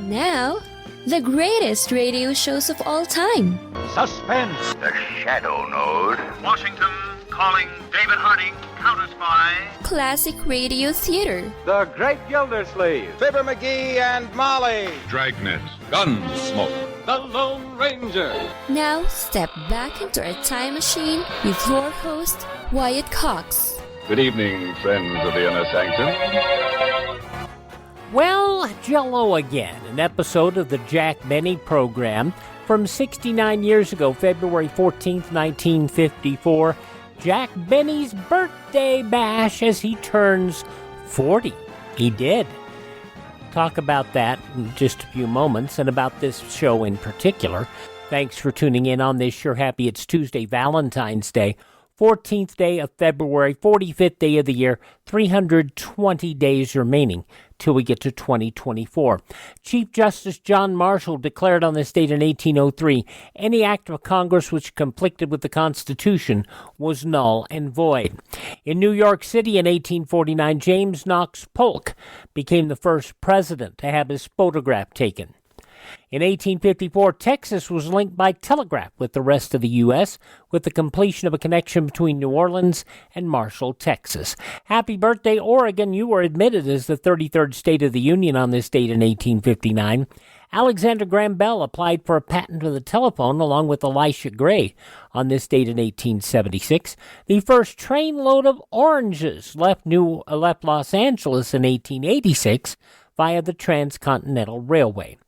Now, the greatest radio shows of all time. Suspense. The Shadow Node. Washington calling David Harding, counter-spy. Classic radio theater. The Great Gildersleeve. Fibber McGee and Molly. Dragnet. Gunsmoke. The Lone Ranger. Now, step back into a time machine with your host, Wyatt Cox. Good evening, friends of the Inner Sanctum. Well, Jell-O again, an episode of the Jack Benny program from 69 years ago, February 14th, 1954. Jack Benny's birthday bash as he turns 40. He did. Talk about that in just a few moments and about this show in particular. Thanks for tuning in on this Sure Happy It's Tuesday, Valentine's Day. 14th day of February, 45th day of the year, 320 days remaining till we get to 2024. Chief Justice John Marshall declared on this date in 1803, any act of Congress which conflicted with the Constitution was null and void. In New York City in 1849, James Knox Polk became the first president to have his photograph taken. In 1854, Texas was linked by telegraph with the rest of the U.S. with the completion of a connection between New Orleans and Marshall, Texas. Happy birthday, Oregon. You were admitted as the 33rd state of the Union on this date in 1859. Alexander Graham Bell applied for a patent of the telephone along with Elisha Gray on this date in 1876. The first trainload of oranges left Los Angeles in 1886. Via the Transcontinental Railway.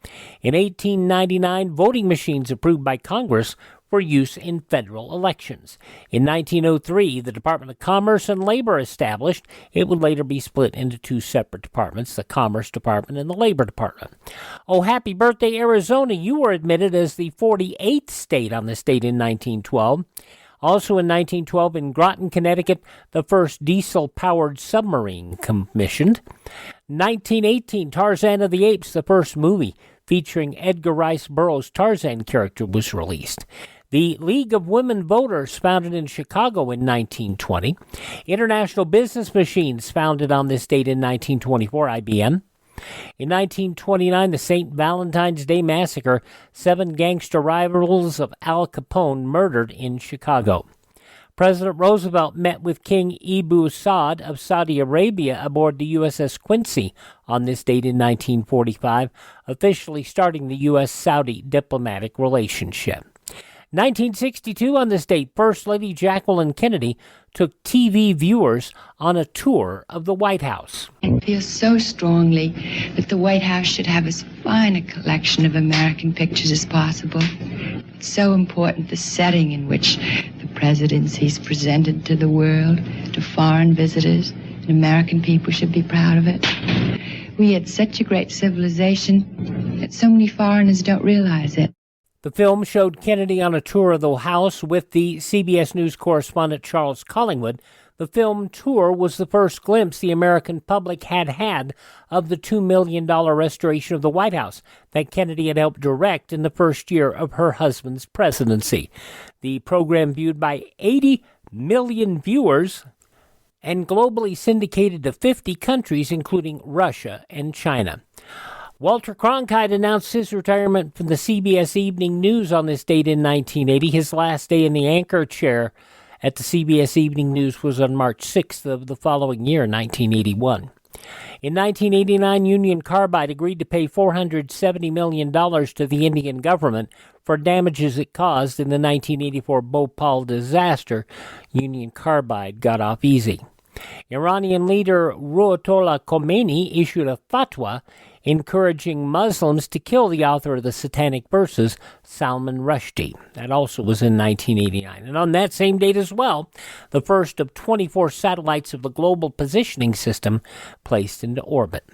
In 1899, voting machines approved by Congress for use in federal elections. In 1903, the Department of Commerce and Labor established. It would later be split into two separate departments, the Commerce Department and the Labor Department. Oh, happy birthday, Arizona. You were admitted as the 48th state on this date in 1912. Also in 1912, in Groton, Connecticut, the first diesel-powered submarine commissioned. 1918, Tarzan of the Apes, the first movie featuring Edgar Rice Burroughs' Tarzan character, was released. The League of Women Voters, founded in Chicago in 1920. International Business Machines, founded on this date in 1924, IBM. In 1929, the St. Valentine's Day Massacre, 7 gangster rivals of Al Capone murdered in Chicago. President Roosevelt met with King Ibu Saud of Saudi Arabia aboard the USS Quincy on this date in 1945, officially starting the U.S.-Saudi diplomatic relationship. 1962, on this date, First Lady Jacqueline Kennedy took TV viewers on a tour of the White House. I feel so strongly that the White House should have as fine a collection of American pictures as possible. It's so important, the setting in which the presidency is presented to the world, to foreign visitors, and American people should be proud of it. We had such a great civilization that so many foreigners don't realize it. The film showed Kennedy on a tour of the House with the CBS News correspondent Charles Collingwood. The film tour was the first glimpse the American public had of the $2 million restoration of the White House that Kennedy had helped direct in the first year of her husband's presidency. The program, viewed by 80 million viewers and globally syndicated to 50 countries, including Russia and China. Walter Cronkite announced his retirement from the CBS Evening News on this date in 1980. His last day in the anchor chair at the CBS Evening News was on March 6th of the following year, 1981. In 1989, Union Carbide agreed to pay $470 million to the Indian government for damages it caused in the 1984 Bhopal disaster. Union Carbide got off easy. Iranian leader Ruhollah Khomeini issued a fatwa encouraging Muslims to kill the author of the Satanic Verses, Salman Rushdie. That also was in 1989. And on that same date as well, the first of 24 satellites of the Global Positioning System placed into orbit.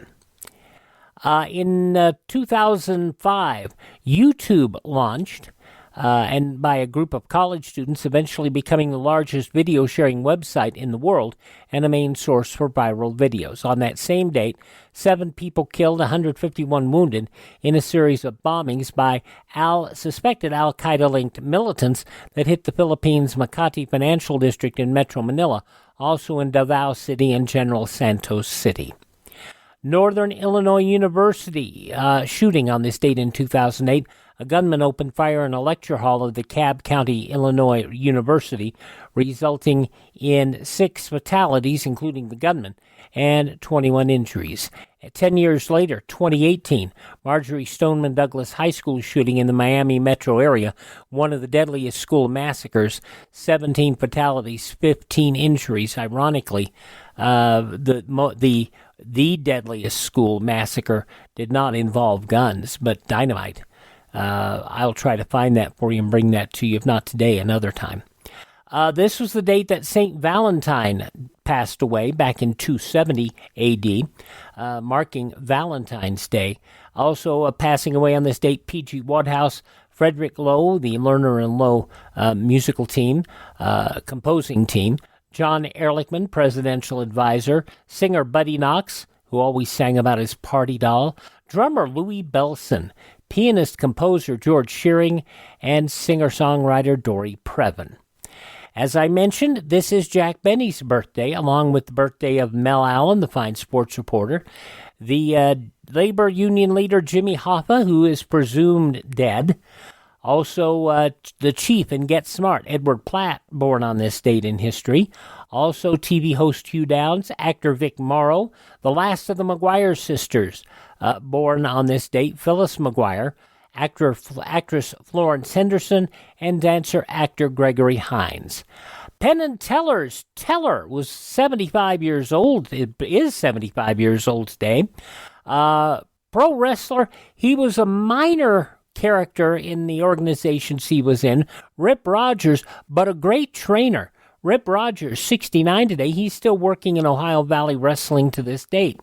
In 2005, YouTube launched, and by a group of college students, eventually becoming the largest video sharing website in the world and a main source for viral videos. On that same date, 7 people killed, 151 wounded in a series of bombings by suspected Al-Qaeda-linked militants that hit the Philippines' Makati Financial District in Metro Manila, also in Davao City and General Santos City. Northern Illinois University shooting on this date in 2008. A gunman opened fire in a lecture hall of the Cobb County, Illinois University, resulting in 6 fatalities, including the gunman, and 21 injuries. 10 years later, 2018, Marjorie Stoneman Douglas High School shooting in the Miami metro area, one of the deadliest school massacres, 17 fatalities, 15 injuries. Ironically, the deadliest school massacre did not involve guns, but dynamite. I'll try to find that for you and bring that to you, if not today, another time. This was the date that St. Valentine passed away, back in 270 A.D., marking Valentine's Day. Also passing away on this date, P.G. Wodehouse, Frederick Lowe, the Lerner and Lowe musical team, composing team, John Ehrlichman, presidential advisor, singer Buddy Knox, who always sang about his party doll, drummer Louis Bellson, pianist-composer George Shearing, and singer-songwriter Dory Previn. As I mentioned, this is Jack Benny's birthday, along with the birthday of Mel Allen, the fine sports reporter, the labor union leader Jimmy Hoffa, who is presumed dead, also the chief in Get Smart, Edward Platt, born on this date in history, also TV host Hugh Downs, actor Vic Morrow, the last of the McGuire sisters, born on this date, Phyllis McGuire, actress Florence Henderson, and dancer-actor Gregory Hines. Penn and Teller's Teller was 75 years old. It is 75 years old today. Pro wrestler, he was a minor character in the organizations he was in, Rip Rogers, but a great trainer. Rip Rogers, 69 today. He's still working in Ohio Valley Wrestling to this date.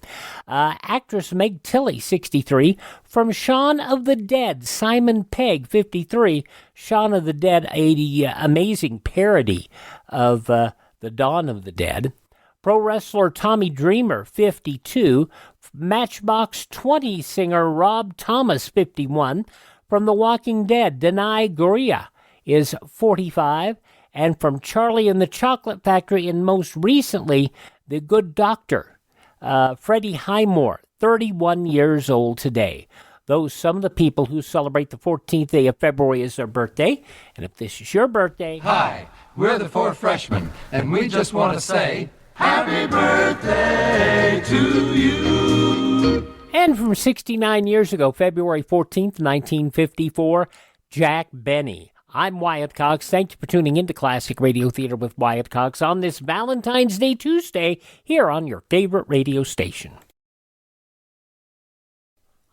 Actress Meg Tilly, 63. From Shaun of the Dead, Simon Pegg, 53. Shaun of the Dead, an amazing parody of the Dawn of the Dead. Pro wrestler Tommy Dreamer, 52. Matchbox 20 singer Rob Thomas, 51. From The Walking Dead, Denai Guerrilla is 45. And from Charlie and the Chocolate Factory, and most recently, The Good Doctor, Freddie Highmore, 31 years old today. Those some of the people who celebrate the 14th day of February as their birthday. And if this is your birthday... Hi, we're the 4 freshmen, and we just want to say, Happy birthday to you! And from 69 years ago, February 14th, 1954, Jack Benny. I'm Wyatt Cox. Thank you for tuning into Classic Radio Theater with Wyatt Cox on this Valentine's Day Tuesday here on your favorite radio station.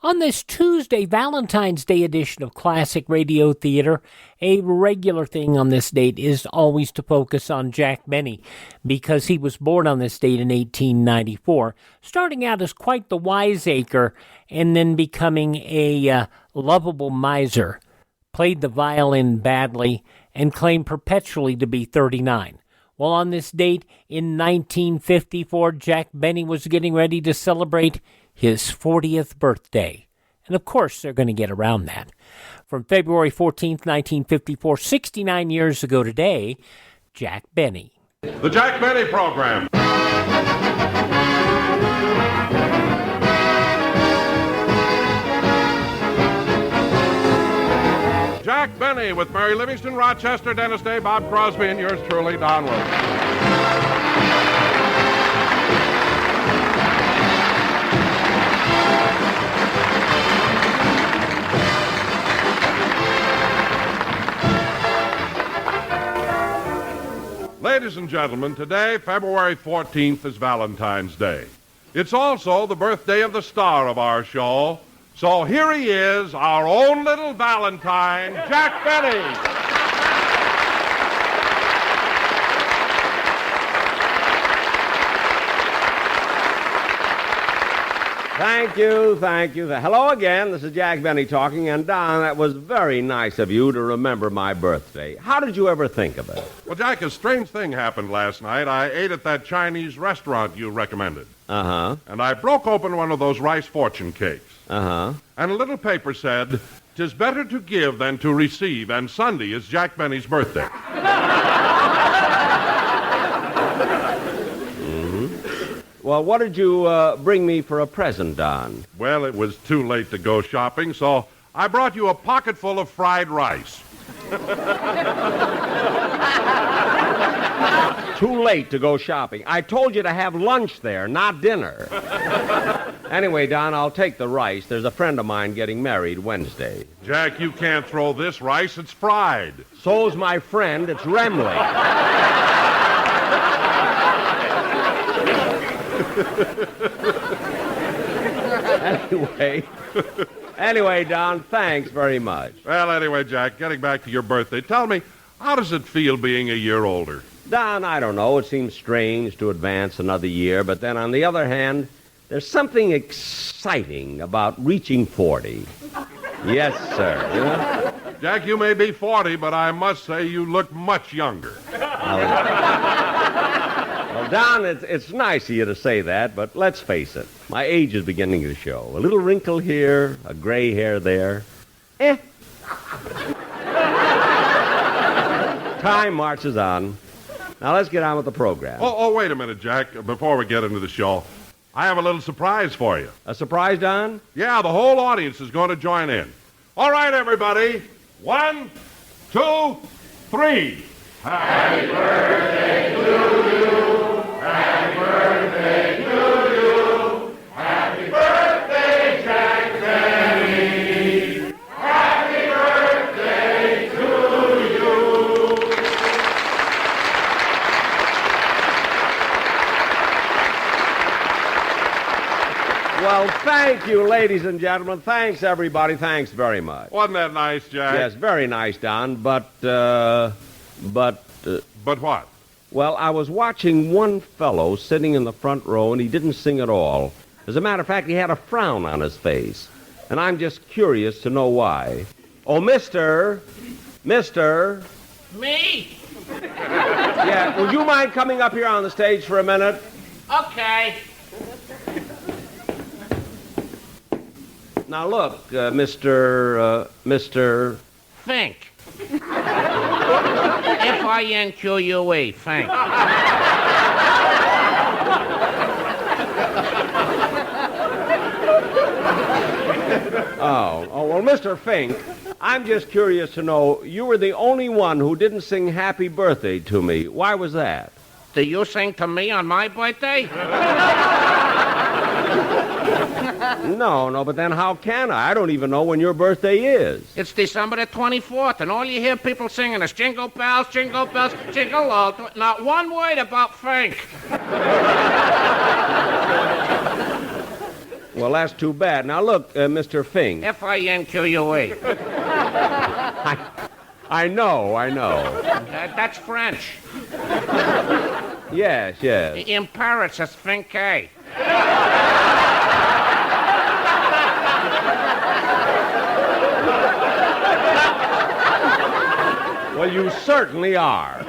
On this Tuesday, Valentine's Day edition of Classic Radio Theater, a regular thing on this date is always to focus on Jack Benny, because he was born on this date in 1894, starting out as quite the wiseacre and then becoming a lovable miser. Played the violin badly, and claimed perpetually to be 39. Well, on this date in 1954, Jack Benny was getting ready to celebrate his 40th birthday. And of course, they're going to get around that. From February 14th, 1954, 69 years ago today, Jack Benny. The Jack Benny Program. Jack Benny with Mary Livingston, Rochester, Dennis Day, Bob Crosby, and yours truly, Don Wilson. Ladies and gentlemen, today, February 14th, is Valentine's Day. It's also the birthday of the star of our show. So here he is, our own little Valentine, Jack Benny. Thank you. Hello again. This is Jack Benny talking. And, Don, that was very nice of you to remember my birthday. How did you ever think of it? Well, Jack, a strange thing happened last night. I ate at that Chinese restaurant you recommended. Uh-huh. And I broke open one of those rice fortune cakes. Uh-huh. And a little paper said, "'Tis better to give than to receive, and Sunday is Jack Benny's birthday." Well, what did you bring me for a present, Don? Well, it was too late to go shopping, so I brought you a pocket full of fried rice. Too late to go shopping. I told you to have lunch there, not dinner. Anyway, Don, I'll take the rice. There's a friend of mine getting married Wednesday. Jack, you can't throw this rice. It's fried. So's my friend. It's Remley. Anyway, Don, thanks very much. Well, anyway, Jack, getting back to your birthday, tell me, how does it feel being a year older? Don, I don't know. It seems strange to advance another year, but then on the other hand, there's something exciting about reaching 40. Yes, sir. You know? Jack, you may be 40, but I must say you look much younger. Well, Don, it's nice of you to say that, but let's face it. My age is beginning to show. A little wrinkle here, a gray hair there. Time marches on. Now let's get on with the program. Oh, wait a minute, Jack. Before we get into the show, I have a little surprise for you. A surprise, Don? Yeah, the whole audience is going to join in. All right, everybody. 1, 2, 3. Happy birthday to you. Happy birthday to you. Happy birthday, Jack Benny. Happy birthday to you. Well, thank you, ladies and gentlemen. Thanks, everybody. Thanks very much. Wasn't that nice, Jack? Yes, very nice, Don. But what? Well, I was watching one fellow sitting in the front row, and he didn't sing at all. As a matter of fact, he had a frown on his face. And I'm just curious to know why. Oh, Mister. Me? Yeah, would you mind coming up here on the stage for a minute? Okay. Now, look, Mr. Fink. F-I-N-Q-U-E, Fink. Oh, well, Mr. Fink, I'm just curious to know, you were the only one who didn't sing happy birthday to me. Why was that? Do you sing to me on my birthday? No, but then how can I? I don't even know when your birthday is. It's December the 24th, and all you hear people singing is jingle bells, jingle all. Not one word about Fink. Well, that's too bad. Now, look, Mr. Fink. F-I-N-Q-U-E. I know. That's French. Yes. In Paris, it's Finke. Well, you certainly are.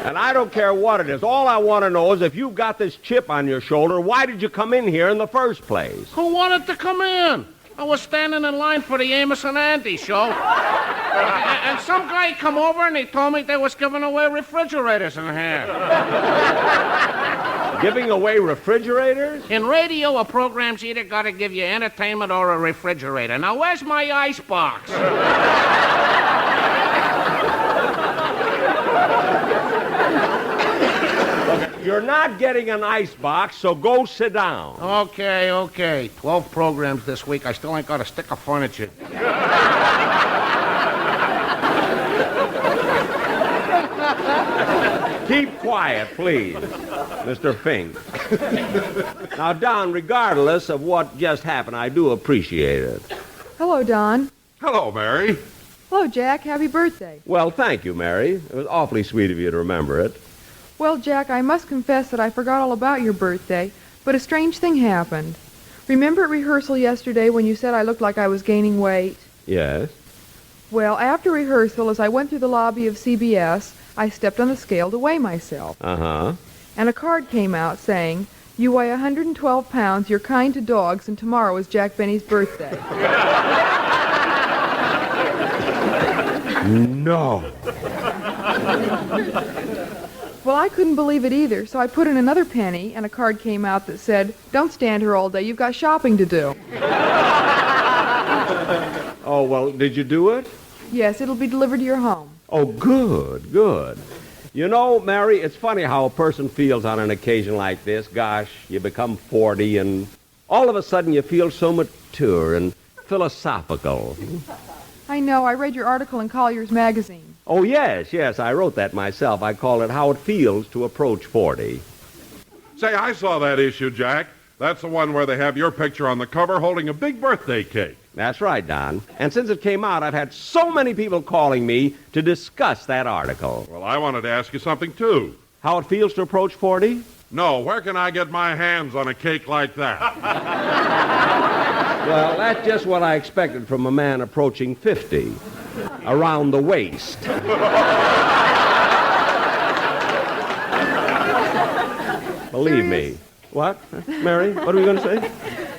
And I don't care what it is. All I want to know is if you've got this chip on your shoulder, why did you come in here in the first place? Who wanted to come in? I was standing in line for the Amos and Andy show. And some guy come over and he told me they was giving away refrigerators in here. Giving away refrigerators? In radio, a program's either got to give you entertainment or a refrigerator. Now, where's my icebox? You're not getting an icebox, so go sit down. Okay. 12 programs this week. I still ain't got a stick of furniture. Keep quiet, please, Mr. Fink. Now, Don, regardless of what just happened, I do appreciate it. Hello, Don. Hello, Mary. Hello, Jack. Happy birthday. Well, thank you, Mary. It was awfully sweet of you to remember it. Well, Jack, I must confess that I forgot all about your birthday, but a strange thing happened. Remember at rehearsal yesterday when you said I looked like I was gaining weight? Yes. Well, after rehearsal, as I went through the lobby of CBS, I stepped on the scale to weigh myself. Uh-huh. And a card came out saying, "You weigh 112 pounds, you're kind to dogs, and tomorrow is Jack Benny's birthday." No. Well, I couldn't believe it either, so I put in another penny, and a card came out that said, "Don't stand here all day, you've got shopping to do." Oh, well, did you do it? Yes, it'll be delivered to your home. Oh, good, good. You know, Mary, it's funny how a person feels on an occasion like this. Gosh, you become 40, and all of a sudden you feel so mature and philosophical. I know, I read your article in Collier's magazine. Oh, yes, I wrote that myself. I call it How It Feels to Approach 40. Say, I saw that issue, Jack. That's the one where they have your picture on the cover holding a big birthday cake. That's right, Don. And since it came out, I've had so many people calling me to discuss that article. Well, I wanted to ask you something, too. How it feels to approach 40? No, where can I get my hands on a cake like that? Well, that's just what I expected from a man approaching 50. Around the waist. Believe me. What? Mary, what are we going to say?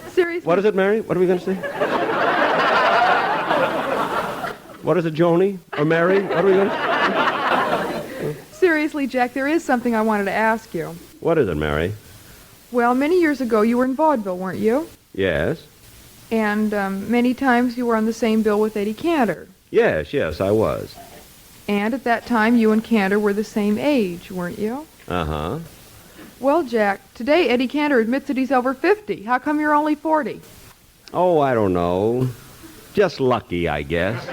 Seriously? What is it, Mary? What are we going to say? What is it, Joni? Or Mary? What are we going to say? Seriously, Jack, there is something I wanted to ask you. What is it, Mary? Well, many years ago you were in vaudeville, weren't you? Yes. And many times you were on the same bill with Eddie Cantor. Yes, I was. And at that time you and Cantor were the same age, weren't you? Uh-huh. Well, Jack, today Eddie Cantor admits that he's over 50. How come you're only 40? Oh, I don't know. Just lucky, I guess.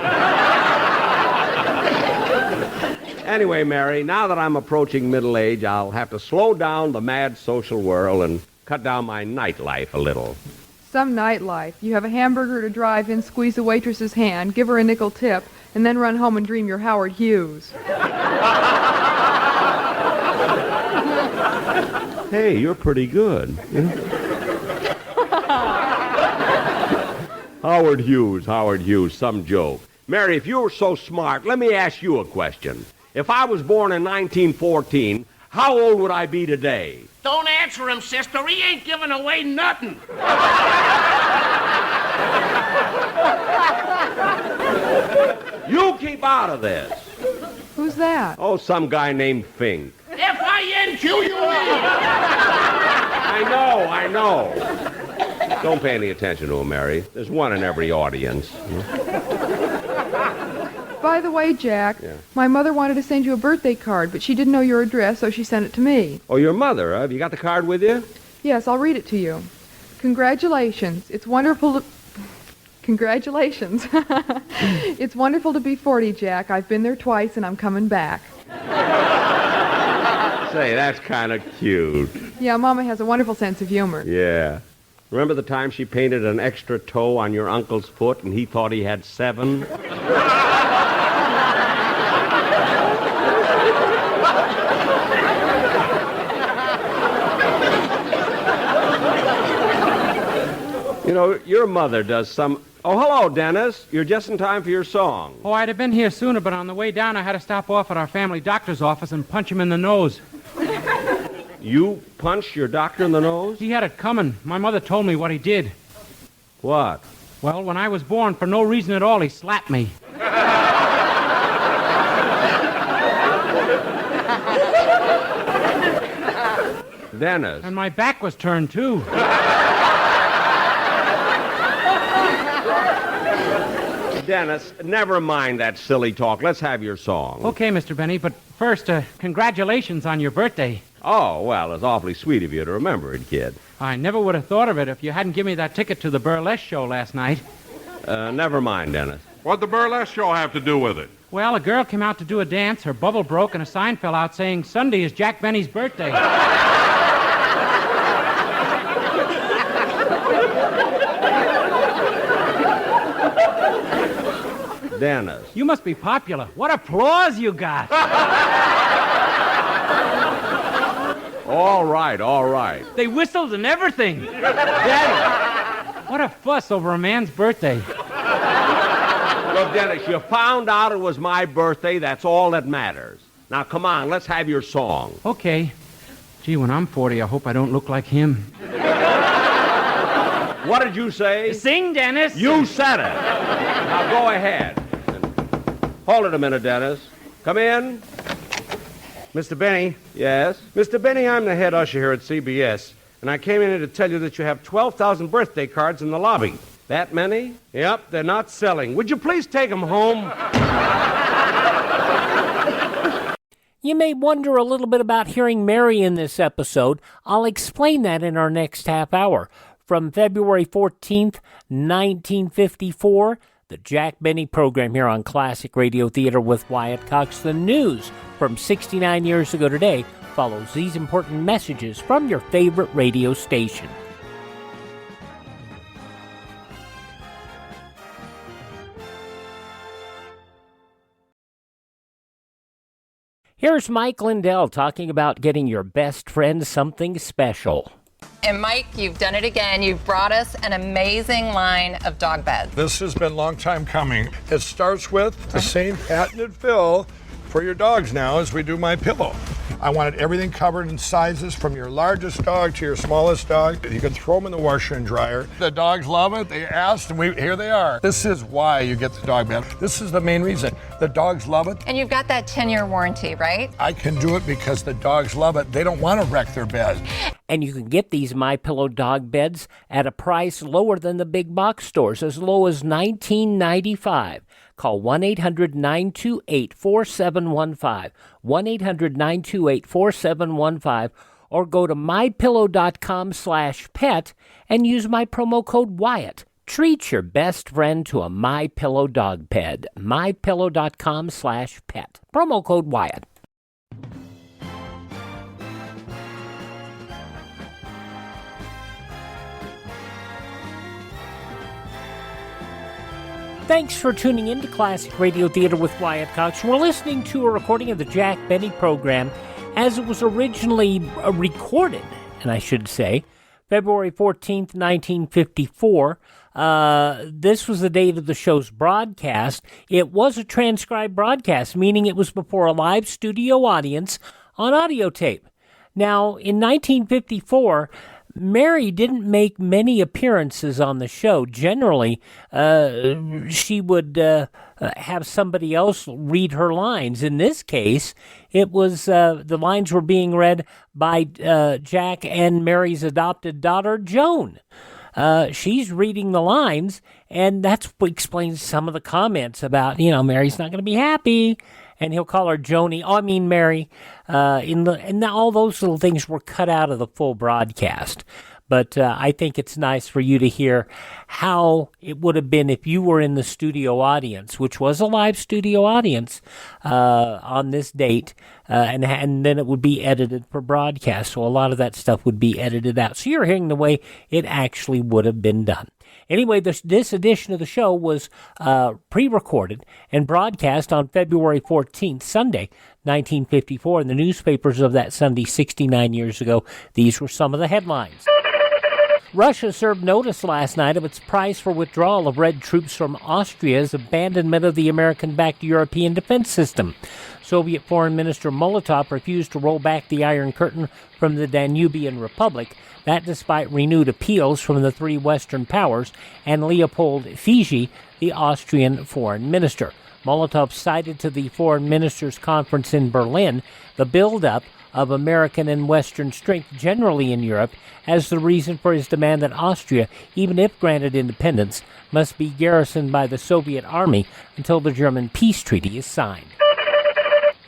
Anyway, Mary, now that I'm approaching middle age, I'll have to slow down the mad social whirl and cut down my nightlife a little. Some nightlife. You have a hamburger to drive in, squeeze the waitress's hand, give her a nickel tip, and then run home and dream you're Howard Hughes. Hey, you're pretty good. Howard Hughes, some joke. Mary, if you were so smart, let me ask you a question. If I was born in 1914, how old would I be today? Don't answer him, sister. He ain't giving away nothing. You keep out of this. Who's that? Oh, some guy named Fink. F-I-N-Q-U-E. I know. Don't pay any attention to him, Mary. There's one in every audience. By the way, Jack, my mother wanted to send you a birthday card, but she didn't know your address, so she sent it to me. Oh, your mother, huh? Have you got the card with you? Yes, I'll read it to you. Congratulations. It's wonderful to... Congratulations. It's wonderful to be 40, Jack. I've been there twice, and I'm coming back. Say, that's kind of cute. Yeah, Mama has a wonderful sense of humor. Yeah. Remember the time she painted an extra toe on your uncle's foot and he thought he had 7? You know, your mother does some... Oh, hello, Dennis. You're just in time for your song. Oh, I'd have been here sooner, but on the way down I had to stop off at our family doctor's office and punch him in the nose. You punched your doctor in the nose? He had it coming. My mother told me what he did. What? Well, when I was born, for no reason at all, he slapped me. Dennis. And my back was turned, too. Dennis, never mind that silly talk. Let's have your song. Okay, Mr. Benny, but first, congratulations on your birthday. Oh, well, it's awfully sweet of you to remember it, kid. I never would have thought of it if you hadn't given me that ticket to the burlesque show last night. Never mind, Dennis. What'd the burlesque show have to do with it? Well, a girl came out to do a dance, her bubble broke, and a sign fell out saying, "Sunday is Jack Benny's birthday." Dennis. You must be popular. What applause you got. All right. They whistled and everything. Dennis. What a fuss over a man's birthday. Look, Dennis, you found out it was my birthday. That's all that matters. Now, come on, let's have your song. Okay. Gee, when I'm 40, I hope I don't look like him. What did you say? Sing, Dennis. You said it. Now, go ahead. Hold it a minute, Dennis. Come in. Mr. Benny. Yes? Mr. Benny, I'm the head usher here at CBS, and I came in here to tell you that you have 12,000 birthday cards in the lobby. That many? Yep, they're not selling. Would you please take them home? You may wonder a little bit about hearing Mary in this episode. I'll explain that in our next half hour. From February 14th, 1954, the Jack Benny program here on Classic Radio Theater with Wyatt Cox. The news from 69 years ago today follows these important messages from your favorite radio station. Here's Mike Lindell talking about getting your best friend something special. And Mike, you've done it again. You've brought us an amazing line of dog beds. This has been a long time coming. It starts with the same patented fill for your dogs now as we do My Pillow. I wanted everything covered in sizes from your largest dog to your smallest dog. You can throw them in the washer and dryer. The dogs love it. They asked, and here they are. This is why you get the dog bed. This is the main reason. The dogs love it. And you've got that 10-year warranty, right? I can do it because the dogs love it. They don't want to wreck their bed. And you can get these MyPillow dog beds at a price lower than the big box stores, as low as $19.95. Call 1-800-928-4715, 1-800-928-4715, or go to mypillow.com/pet and use my promo code Wyatt. Treat your best friend to a MyPillow dog bed, mypillow.com/pet. Promo code Wyatt. Thanks for tuning in to Classic Radio Theater with Wyatt Cox. We're listening to a recording of the Jack Benny program as it was originally recorded, and I should say, February 14th, 1954. This was the date of the show's broadcast. It was a transcribed broadcast, meaning it was before a live studio audience on audio tape. Now, in 1954, Mary didn't make many appearances on the show. Generally, she would have somebody else read her lines. In this case, it was the lines were being read by Jack and Mary's adopted daughter, Joan. She's reading the lines, and that's what explains some of the comments about, Mary's not going to be happy. And he'll call her Joni. Oh, I mean Mary. And all those little things were cut out of the full broadcast. But I think it's nice for you to hear how it would have been if you were in the studio audience, which was a live studio audience on this date, and then it would be edited for broadcast. So a lot of that stuff would be edited out. So you're hearing the way it actually would have been done. Anyway, this edition of the show was pre-recorded and broadcast on February 14th, Sunday, 1954. In the newspapers of that Sunday, 69 years ago, these were some of the headlines. Russia served notice last night of its price for withdrawal of Red troops from Austria's abandonment of the American-backed European defense system. Soviet Foreign Minister Molotov refused to roll back the Iron Curtain from the Danubian Republic, that despite renewed appeals from the three Western powers and Leopold Fiji, the Austrian foreign minister. Molotov cited to the foreign ministers' conference in Berlin the buildup of American and Western strength generally in Europe as the reason for his demand that Austria, even if granted independence, must be garrisoned by the Soviet army until the German peace treaty is signed.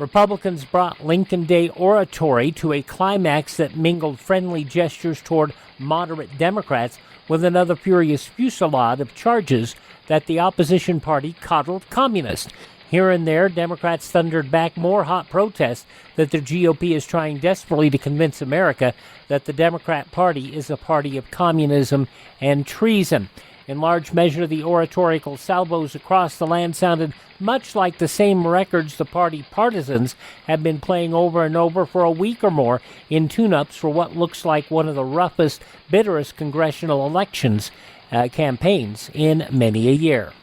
Republicans brought Lincoln Day oratory to a climax that mingled friendly gestures toward moderate Democrats with another furious fusillade of charges that the opposition party coddled communists. Here and there, Democrats thundered back more hot protests that the GOP is trying desperately to convince America that the Democrat Party is a party of communism and treason. In large measure, the oratorical salvos across the land sounded much like the same records the party partisans have been playing over and over for a week or more in tune-ups for what looks like one of the roughest, bitterest congressional elections campaigns in many a year.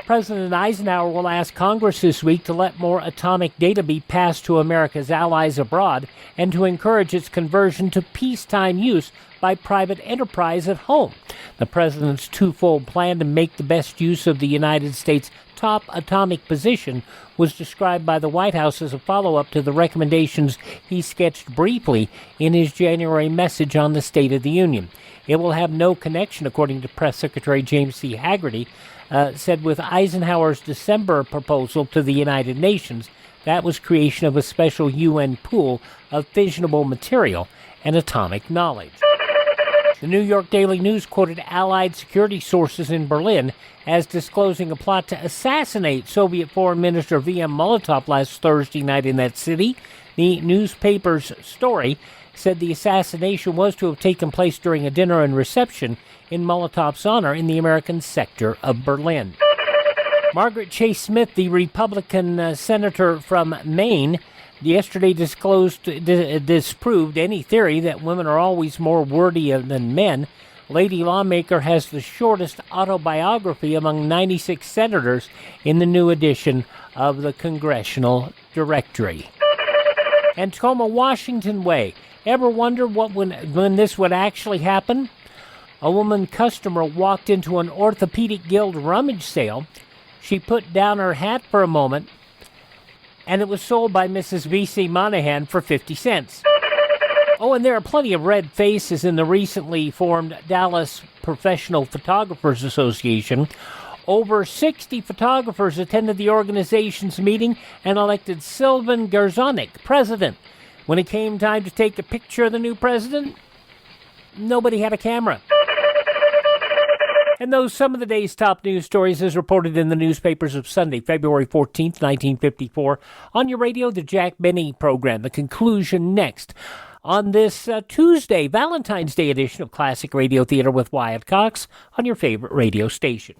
President Eisenhower will ask Congress this week to let more atomic data be passed to America's allies abroad and to encourage its conversion to peacetime use by private enterprise at home. The president's twofold plan to make the best use of the United States' top atomic position was described by the White House as a follow-up to the recommendations he sketched briefly in his January message on the State of the Union. It will have no connection, according to Press Secretary James C. Hagerty, said with Eisenhower's December proposal to the United Nations. That was creation of a special UN pool of fissionable material and atomic knowledge. The New York Daily News quoted Allied security sources in Berlin as disclosing a plot to assassinate Soviet Foreign Minister V.M. Molotov last Thursday night in that city. The newspaper's story said the assassination was to have taken place during a dinner and reception in Molotov's honor in the American sector of Berlin. Margaret Chase Smith, the Republican senator from Maine, yesterday disproved any theory that women are always more wordy than men. Lady Lawmaker has the shortest autobiography among 96 senators in the new edition of the Congressional Directory. And Tacoma, Washington Way. Ever wonder when this would actually happen? A woman customer walked into an Orthopedic Guild rummage sale. She put down her hat for a moment, and it was sold by Mrs. V.C. Monahan for 50 cents. Oh, and there are plenty of red faces in the recently formed Dallas Professional Photographers Association. Over 60 photographers attended the organization's meeting and elected Sylvan Garzonik president. When it came time to take a picture of the new president, nobody had a camera. And those some of the day's top news stories as reported in the newspapers of Sunday, February 14th, 1954. On your radio, the Jack Benny program. The conclusion next on this Tuesday, Valentine's Day edition of Classic Radio Theater with Wyatt Cox on your favorite radio station.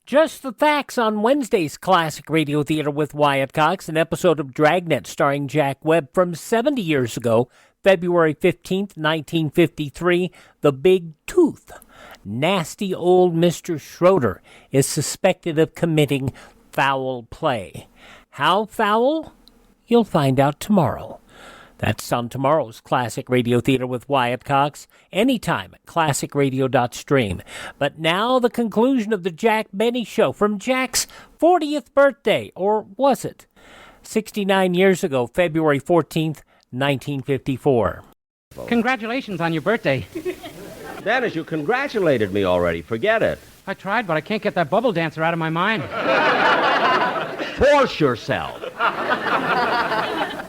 Just the Facts on Wednesday's Classic Radio Theater with Wyatt Cox, an episode of Dragnet starring Jack Webb from 70 years ago, February 15th, 1953, The Big Tooth. Nasty old Mr. Schroeder is suspected of committing foul play. How foul? You'll find out tomorrow. That's on tomorrow's Classic Radio Theater with Wyatt Cox, anytime at classicradio.stream. But now the conclusion of the Jack Benny Show from Jack's 40th birthday, or was it? 69 years ago, February 14th, 1954. Congratulations on your birthday. Dennis, you congratulated me already. Forget it. I tried, but I can't get that bubble dancer out of my mind. Force yourself.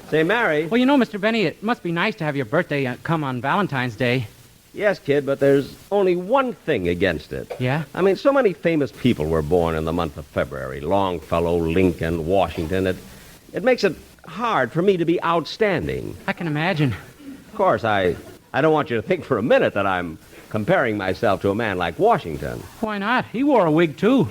Say, Mary. Well, you know, Mr. Benny, it must be nice to have your birthday come on Valentine's Day. Yes, kid, but there's only one thing against it. Yeah? I mean, so many famous people were born in the month of February. Longfellow, Lincoln, Washington. It makes it hard for me to be outstanding. I can imagine. Of course, I don't want you to think for a minute that I'm comparing myself to a man like Washington. Why not? He wore a wig, too.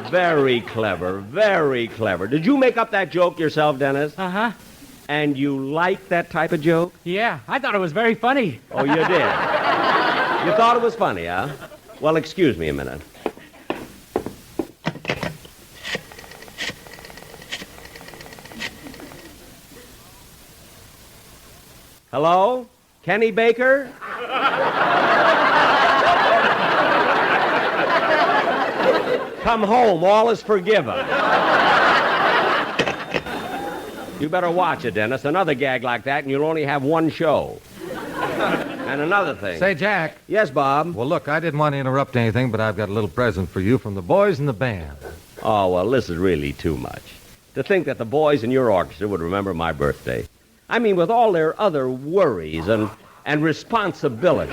Very clever, very clever. Did you make up that joke yourself, Dennis? Uh-huh. And you like that type of joke? Yeah, I thought it was very funny. Oh, you did? You thought it was funny, huh? Well, excuse me a minute. Hello? Kenny Baker? Come home, all is forgiven. You better watch it, Dennis. Another gag like that, and you'll only have one show. And another thing. Say, Jack. Yes, Bob? Well, look, I didn't want to interrupt anything, but I've got a little present for you from the boys in the band. Oh, well, this is really too much. To think that the boys in your orchestra would remember my birthday. I mean, with all their other worries and responsibilities.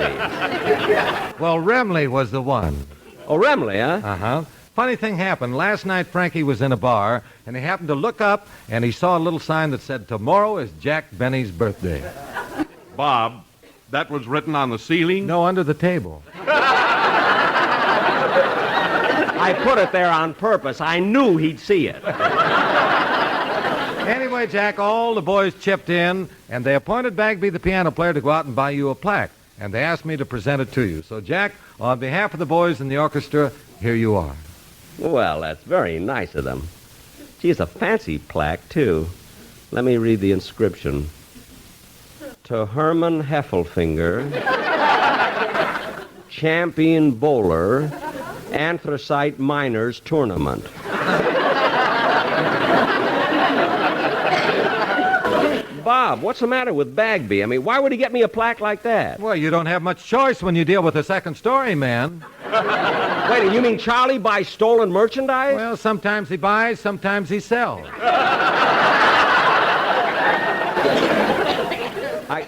Well, Remley was the one. Oh, Remley, huh? Uh-huh. Funny thing happened. Last night, Frankie was in a bar, and he happened to look up, and he saw a little sign that said, "Tomorrow is Jack Benny's birthday." Bob, that was written on the ceiling? No, under the table. I put it there on purpose. I knew he'd see it. Anyway, Jack, all the boys chipped in, and they appointed Bagby, the piano player, to go out and buy you a plaque. And they asked me to present it to you. So, Jack, on behalf of the boys in the orchestra, here you are. Well, that's very nice of them. Gee, it's a fancy plaque, too. Let me read the inscription. To Herman Heffelfinger, champion bowler, Anthracite Miners Tournament. Bob, what's the matter with Bagby? I mean, why would he get me a plaque like that? Well, you don't have much choice when you deal with a second story man. Wait, you mean Charlie buys stolen merchandise? Well, sometimes he buys, sometimes he sells.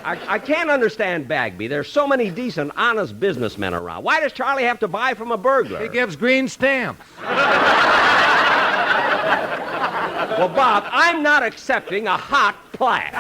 I can't understand Bagby. There's so many decent, honest businessmen around. Why does Charlie have to buy from a burglar? He gives green stamps. Well, Bob, I'm not accepting a hot plaque.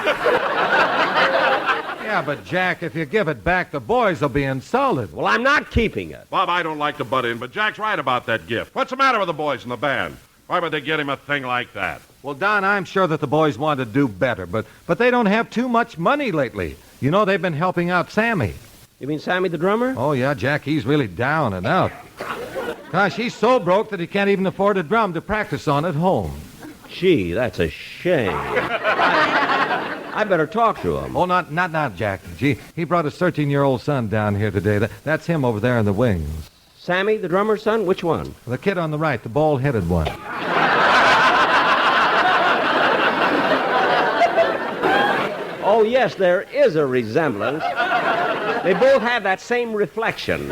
Yeah, but Jack, if you give it back, the boys will be insulted. Well, I'm not keeping it. Bob, I don't like to butt in, but Jack's right about that gift. What's the matter with the boys in the band? Why would they get him a thing like that? Well, Don, I'm sure that the boys want to do better, but they don't have too much money lately. You know, they've been helping out Sammy. You mean Sammy the drummer? Oh, yeah, Jack, he's really down and out. Gosh, he's so broke that he can't even afford a drum to practice on at home. Gee, that's a shame. I better talk to him. Oh, not Jack. Gee, he brought his 13-year-old son down here today. That's him over there in the wings. Sammy, the drummer's son? Which one? The kid on the right, the bald-headed one. Oh, yes, there is a resemblance. They both have that same reflection.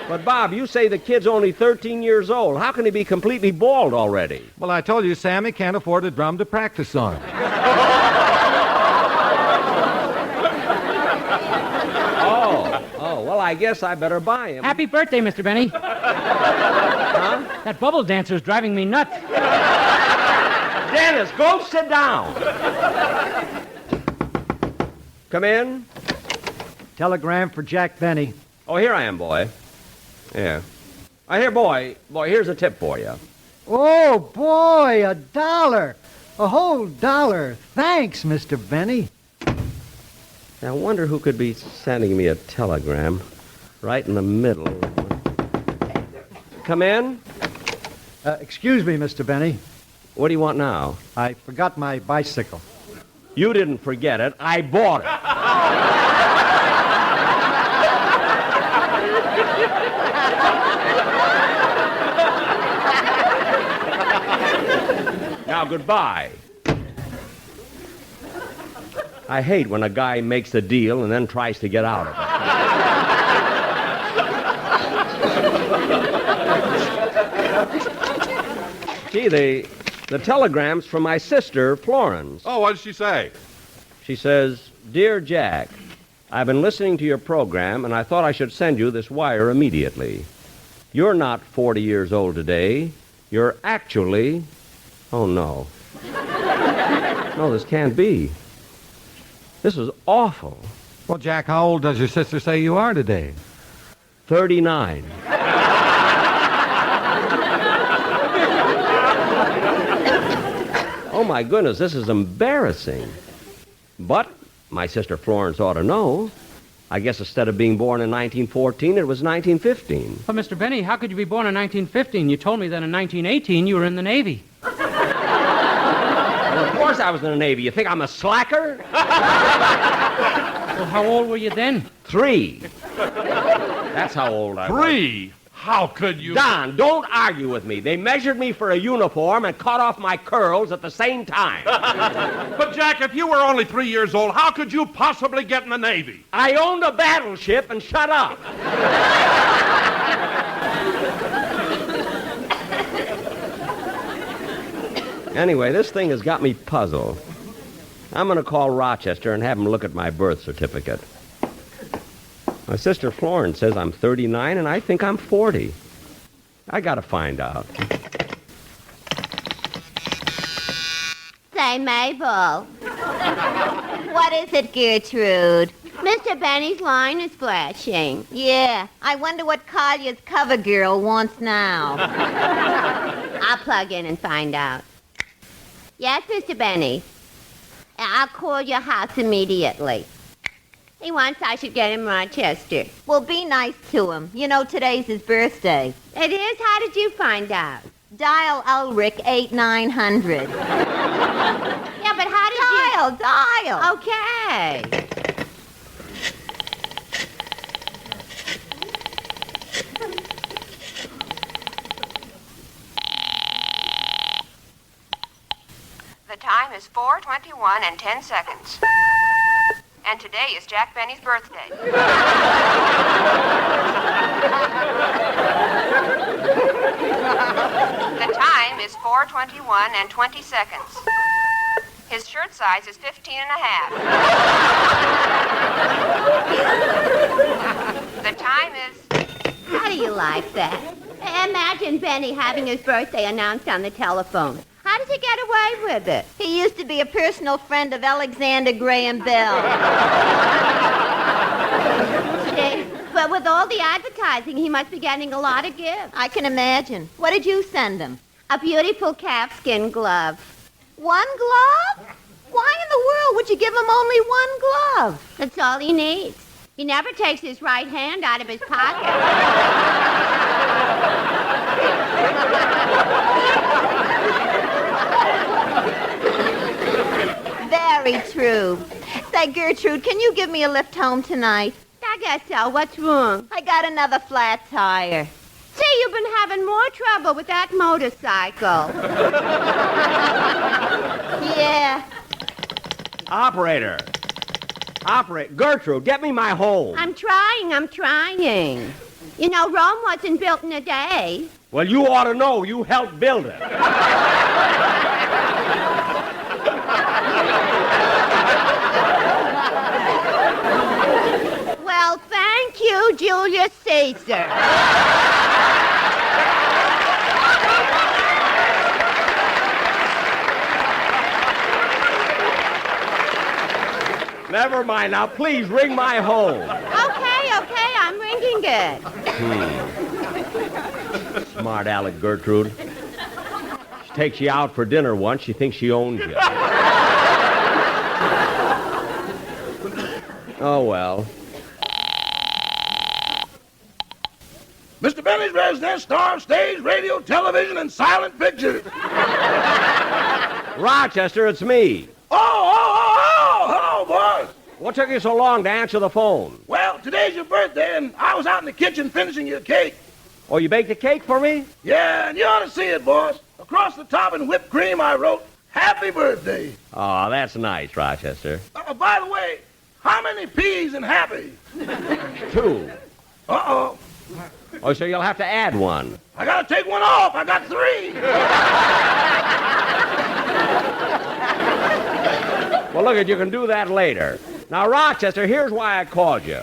But, Bob, you say the kid's only 13 years old. How can he be completely bald already? Well, I told you Sammy can't afford a drum to practice on. Oh, well, I guess I better buy him. Happy birthday, Mr. Benny. Huh? That bubble dancer's driving me nuts. Dennis, go sit down. Come in. Telegram for Jack Benny. Oh, here I am, boy. Yeah. Here, boy, here's a tip for you. Oh, boy, $1. A whole $1. Thanks, Mr. Benny. I wonder who could be sending me a telegram right in the middle. Come in. Excuse me, Mr. Benny. What do you want now? I forgot my bicycle. You didn't forget it. I bought it. Now, goodbye. I hate when a guy makes a deal and then tries to get out of it. Gee, the telegram's from my sister, Florence. Oh, what did she say? She says, Dear Jack, I've been listening to your program, and I thought I should send you this wire immediately. You're not 40 years old today. You're actually... Oh, no. No, this can't be. This is awful. Well, Jack, how old does your sister say you are today? 39. Oh, my goodness, this is embarrassing. But my sister Florence ought to know. I guess instead of being born in 1914, it was 1915. But, Mr. Benny, how could you be born in 1915? You told me that in 1918 you were in the Navy. Well, of course I was in the Navy. You think I'm a slacker? Well, how old were you then? 3. That's how old I was. 3? How could you... Don, don't argue with me. They measured me for a uniform and cut off my curls at the same time. But, Jack, if you were only 3 years old, how could you possibly get in the Navy? I owned a battleship, and shut up. Anyway, this thing has got me puzzled. I'm going to call Rochester and have him look at my birth certificate. My sister Florence says I'm 39, and I think I'm 40. I got to find out. Say, Mabel. What is it, Gertrude? Mr. Benny's line is flashing. Yeah, I wonder what Collier's cover girl wants now. I'll plug in and find out. Yes, Mr. Benny. I'll call your house immediately. He wants I should get him Rochester. Well, be nice to him. You know, today's his birthday. It is? How did you find out? Dial Ulrich 8900. Yeah, but how did you... Dial. Okay. The time is 4:21 and 10 seconds. And today is Jack Benny's birthday. The time is 4:21 and 20 seconds. His shirt size is 15 and a half. The time is... How do you like that? Imagine Benny having his birthday announced on the telephone. How did he get away with it? He used to be a personal friend of Alexander Graham Bell. But with all the advertising, he must be getting a lot of gifts. I can imagine. What did you send him? A beautiful calfskin glove. One glove? Why in the world would you give him only one glove? That's all he needs. He never takes his right hand out of his pocket. Very true. Say, Gertrude, can you give me a lift home tonight? I guess so. What's wrong? I got another flat tire. See, you've been having more trouble with that motorcycle. Yeah. Operator. Gertrude, get me my home. I'm trying. You know, Rome wasn't built in a day. Well, you ought to know. You helped build it. Well, thank you, Julius Caesar. Never mind. Now, please ring my home. Okay, I'm ringing it. Smart aleck, Gertrude. She takes you out for dinner once. She thinks she owns you. Oh, well. Mr. Benny's residence, star of stage, radio, television, and silent pictures. Rochester, it's me. Oh, boss. What took you so long to answer the phone? Well, today's your birthday, and I was out in the kitchen finishing your cake. Oh, you baked a cake for me? Yeah, and you ought to see it, boss. Across the top in whipped cream, I wrote, "Happy Birthday." Oh, that's nice, Rochester. By the way, how many P's in happy? 2. Uh-oh. Oh, so you'll have to add one. I gotta take one off. I got 3. Well, look, you can do that later. Now, Rochester, here's why I called you.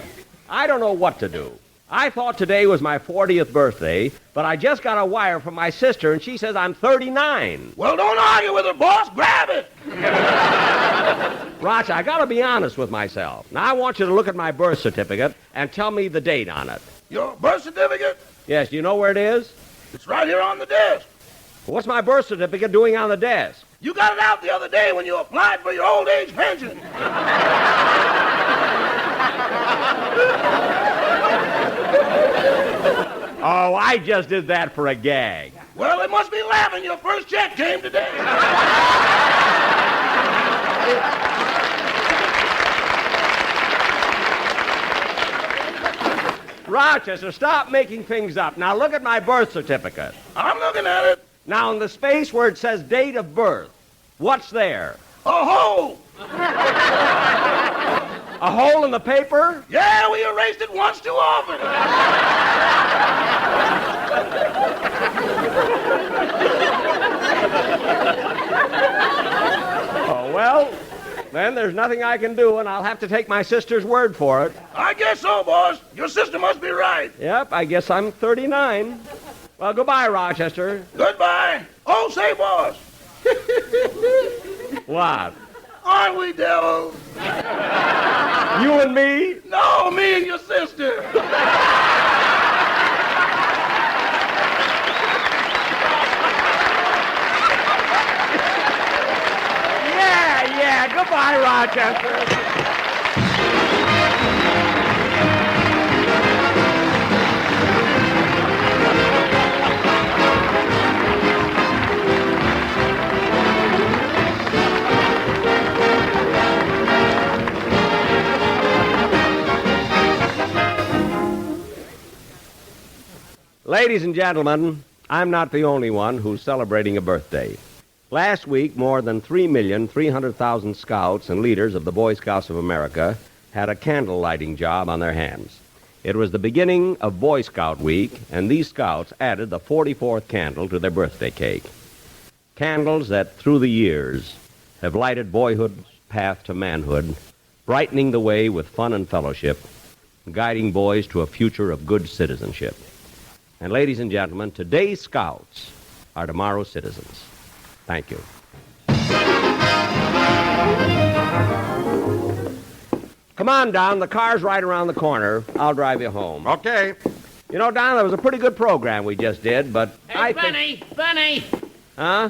I don't know what to do. I thought today was my 40th birthday, but I just got a wire from my sister, and she says I'm 39. Well, don't argue with her, boss. Grab it. Rochester, I gotta be honest with myself. Now, I want you to look at my birth certificate and tell me the date on it. Your birth certificate? Yes, do you know where it is? It's right here on the desk. What's my birth certificate doing on the desk? You got it out the other day when you applied for your old age pension. Oh, I just did that for a gag. Well, they must be laughing. Your first check came today. Rochester, stop making things up. Now look at my birth certificate. I'm looking at it. Now in the space where it says date of birth, what's there? A hole. A hole in the paper? Yeah, we erased it once too often. Oh, well, then there's nothing I can do, and I'll have to take my sister's word for it. I guess so, boss. Your sister must be right. Yep, I guess I'm 39. Well, goodbye, Rochester. Goodbye. Oh, say, boss. What? Aren't we devils? You and me? No, me and your sister. Yeah, goodbye, Rochester. Ladies and gentlemen, I'm not the only one who's celebrating a birthday. Last week, more than 3,300,000 scouts and leaders of the Boy Scouts of America had a candle lighting job on their hands. It was the beginning of Boy Scout Week, and these scouts added the 44th candle to their birthday cake. Candles that, through the years, have lighted boyhood's path to manhood, brightening the way with fun and fellowship, guiding boys to a future of good citizenship. And ladies and gentlemen, today's scouts are tomorrow's citizens. Thank you. Come on, Don. The car's right around the corner. I'll drive you home. Okay. You know, Don, that was a pretty good program we just did, but Hey, Benny! Huh?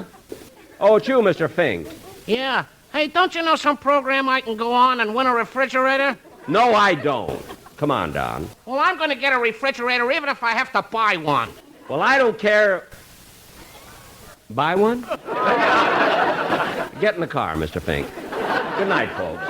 Oh, it's you, Mr. Fink. Yeah. Hey, don't you know some program I can go on and win a refrigerator? No, I don't. Come on, Don. Well, I'm going to get a refrigerator even if I have to buy one. Well, I don't care. Buy one? Get in the car, Mr. Fink. Good night, folks.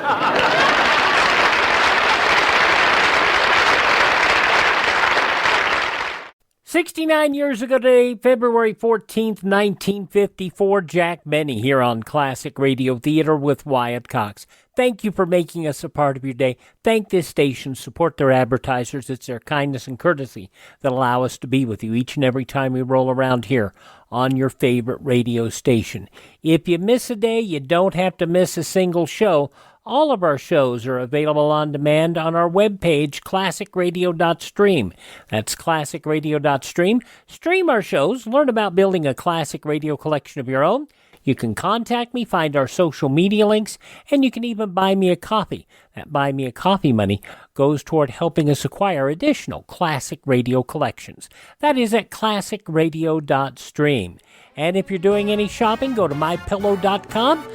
69 years ago today, February 14th, 1954, Jack Benny here on Classic Radio Theater with Wyatt Cox. Thank you for making us a part of your day. Thank this station. Support their advertisers. It's their kindness and courtesy that allow us to be with you each and every time we roll around here on your favorite radio station. If you miss a day, you don't have to miss a single show. All of our shows are available on demand on our webpage, classicradio.stream. That's classicradio.stream. Stream our shows, learn about building a classic radio collection of your own. You can contact me, find our social media links, and you can even buy me a coffee. That Buy Me a Coffee money goes toward helping us acquire additional classic radio collections. That is at classicradio.stream. And if you're doing any shopping, go to mypillow.com,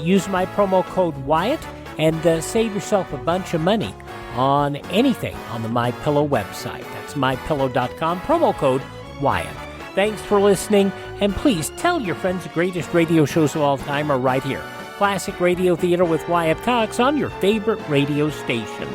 use my promo code Wyatt, and save yourself a bunch of money on anything on the MyPillow website. That's mypillow.com, promo code Wyatt. Thanks for listening, and please tell your friends the greatest radio shows of all time are right here. Classic Radio Theater with Wyatt Cox on your favorite radio station.